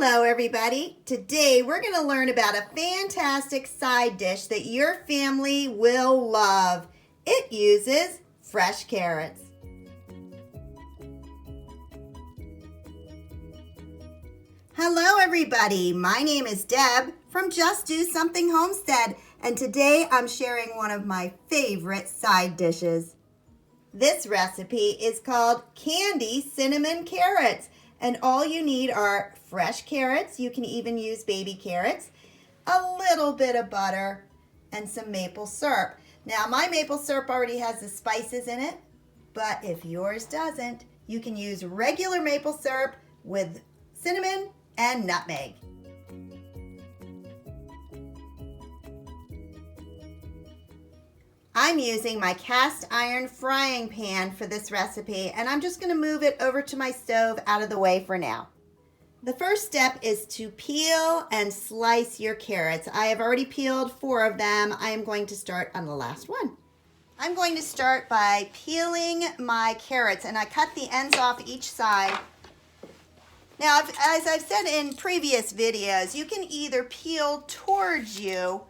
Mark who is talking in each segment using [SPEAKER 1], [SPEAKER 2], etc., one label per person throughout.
[SPEAKER 1] Hello everybody. Today we're going to learn about a fantastic side dish that your family will love. It uses fresh carrots. Hello everybody. My name is Deb from Just Do Something Homestead, and today I'm sharing one of my favorite side dishes. This recipe is called Candy Cinnamon Carrots. And all you need are fresh carrots. You can even use baby carrots, a little bit of butter, and some maple syrup. Now, my maple syrup already has the spices in it, but if yours doesn't, you can use regular maple syrup with cinnamon and nutmeg. I'm using my cast iron frying pan for this recipe, and I'm just going to move it over to my stove out of the way for now. The first step is to peel and slice your carrots. I have already peeled 4 of them. I am going to start on the last one. I'm going to start by peeling my carrots, and I cut the ends off each side. Now, as I've said in previous videos, you can either peel towards you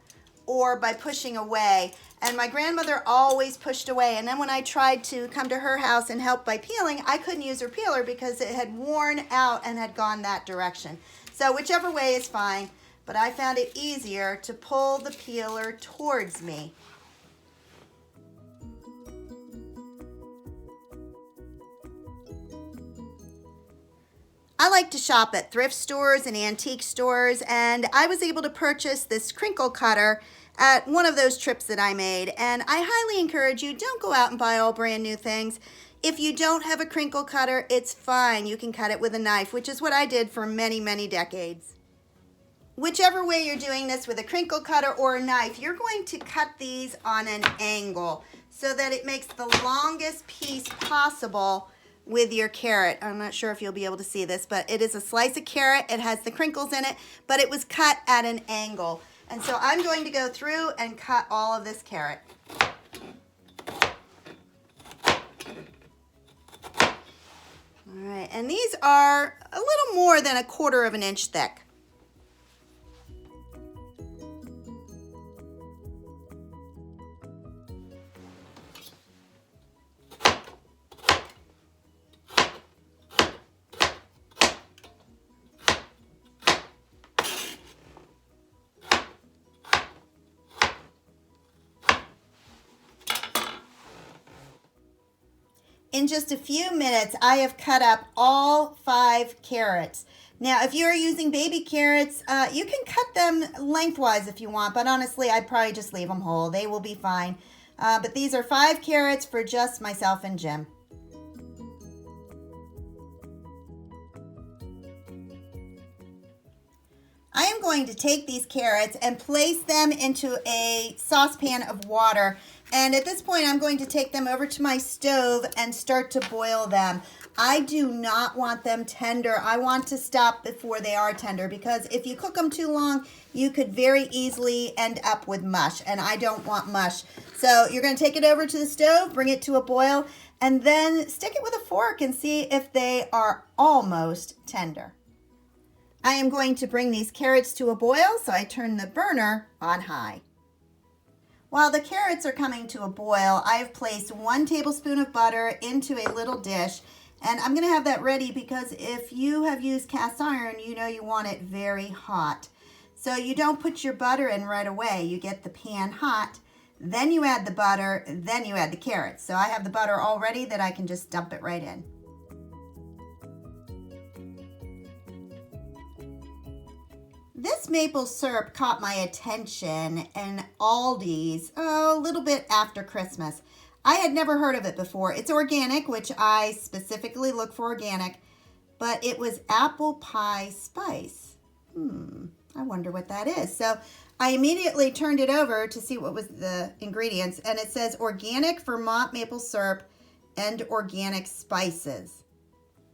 [SPEAKER 1] or by pushing away. And my grandmother always pushed away. And then when I tried to come to her house and help by peeling, I couldn't use her peeler because it had worn out and had gone that direction. So whichever way is fine, but I found it easier to pull the peeler towards me. I like to shop at thrift stores and antique stores, and I was able to purchase this crinkle cutter at one of those trips that I made, and I highly encourage you, don't go out and buy all brand new things. If you don't have a crinkle cutter, it's fine. You can cut it with a knife, which is what I did for many, many decades. Whichever way you're doing this, with a crinkle cutter or a knife, you're going to cut these on an angle so that it makes the longest piece possible with your carrot. I'm not sure if you'll be able to see this, but it is a slice of carrot. It has the crinkles in it, but it was cut at an angle. And so I'm going to go through and cut all of this carrot. All right, and these are a little more than 1/4 of an inch thick. In just a few minutes, I have cut up all 5 carrots. Now, if you're using baby carrots, you can cut them lengthwise if you want, but honestly, I'd probably just leave them whole. They will be fine. But these are 5 carrots for just myself and Jim. I am going to take these carrots and place them into a saucepan of water. And at this point, I'm going to take them over to my stove and start to boil them. I do not want them tender. I want to stop before they are tender, because if you cook them too long, you could very easily end up with mush, and I don't want mush. So you're going to take it over to the stove, bring it to a boil, and then stick it with a fork and see if they are almost tender. I am going to bring these carrots to a boil, so I turn the burner on high. While the carrots are coming to a boil, I have placed 1 tablespoon of butter into a little dish, and I'm going to have that ready because if you have used cast iron, you know you want it very hot. So you don't put your butter in right away. You get the pan hot, then you add the butter, then you add the carrots. So I have the butter all ready that I can just dump it right in. This maple syrup caught my attention in Aldi's a little bit after Christmas. I had never heard of it before. It's organic, which I specifically look for organic, but it was apple pie spice. I wonder what that is. So I immediately turned it over to see what was the ingredients, and it says organic Vermont maple syrup and organic spices.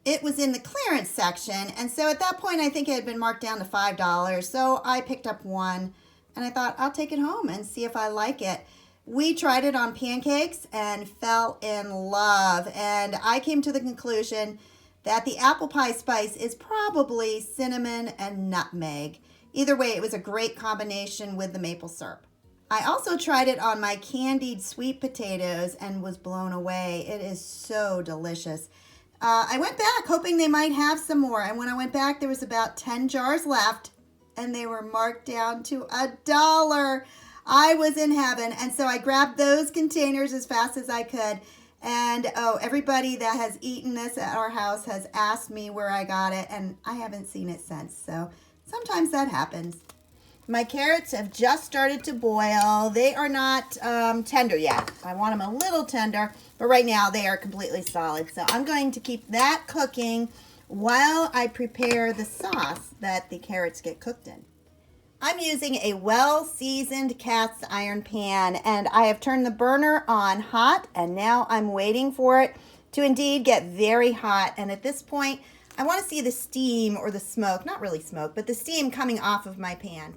[SPEAKER 1] It was in the clearance section, and so at that point I think it had been marked down to $5, so I picked up 1, and I thought I'll take it home and see if I like it. We tried it on pancakes and fell in love, and I came to the conclusion that the apple pie spice is probably cinnamon and nutmeg. Either way, it was a great combination with the maple syrup. I also tried it on my candied sweet potatoes and was blown away. It is so delicious. I went back hoping they might have some more, and when I went back, there was about 10 jars left, and they were marked down to $1. I was in heaven, and so I grabbed those containers as fast as I could. And everybody that has eaten this at our house has asked me where I got it, and I haven't seen it since. So sometimes that happens. My carrots have just started to boil. They are not tender yet. I want them a little tender, but right now they are completely solid. So I'm going to keep that cooking while I prepare the sauce that the carrots get cooked in. I'm using a well-seasoned cast iron pan, and I have turned the burner on hot, and now I'm waiting for it to indeed get very hot. And at this point, I want to see the steam or the smoke, not really smoke, but the steam coming off of my pan.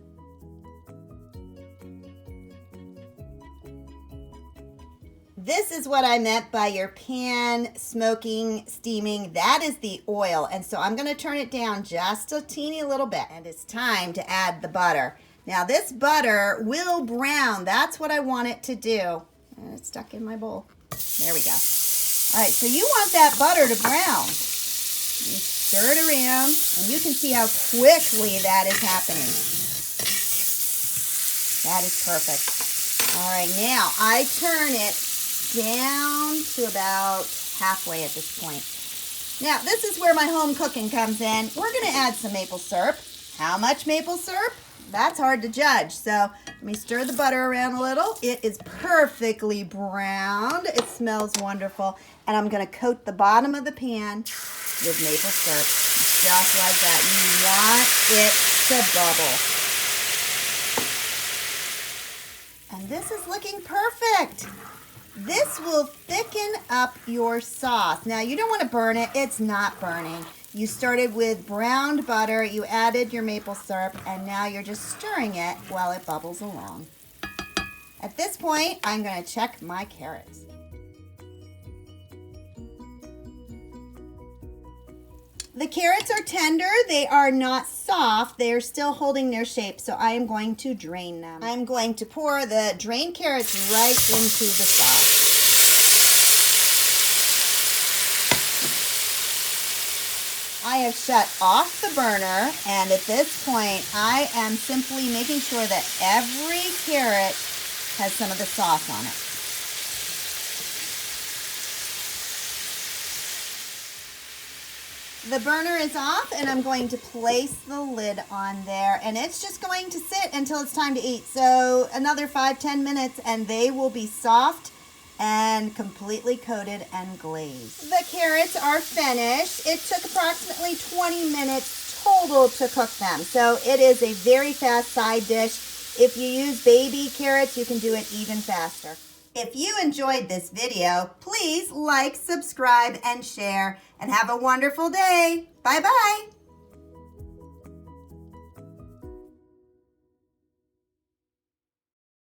[SPEAKER 1] This is what I meant by your pan smoking, steaming. That is the oil. And so I'm going to turn it down just a teeny little bit. And it's time to add the butter. Now this butter will brown. That's what I want it to do. And it's stuck in my bowl. There we go. All right, so you want that butter to brown. You stir it around, and you can see how quickly that is happening. That is perfect. All right, now I turn it down to about halfway at this point. Now, this is where my home cooking comes in. We're going to add some maple syrup. How much maple syrup? That's hard to judge. So let me stir the butter around a little. It is perfectly browned. It smells wonderful. And I'm going to coat the bottom of the pan with maple syrup. Just like that. You want it to bubble. And this is looking perfect. This will thicken up your sauce. Now, you don't want to burn it. It's not burning. You started with browned butter, you added your maple syrup, and now you're just stirring it while it bubbles along. At this point, I'm going to check my carrots. The carrots are tender. They are not soft. They are still holding their shape, so I am going to drain them. I'm going to pour the drained carrots right into the sauce. I have shut off the burner, and at this point, I am simply making sure that every carrot has some of the sauce on it. The burner is off, and I'm going to place the lid on there, and it's just going to sit until it's time to eat. So another 5-10 minutes, and they will be soft and completely coated and glazed. The carrots are finished. It took approximately 20 minutes total to cook them, so it is a very fast side dish. If you use baby carrots, you can do it even faster. If you enjoyed this video, please like, subscribe, and share, and have a wonderful day. Bye-bye.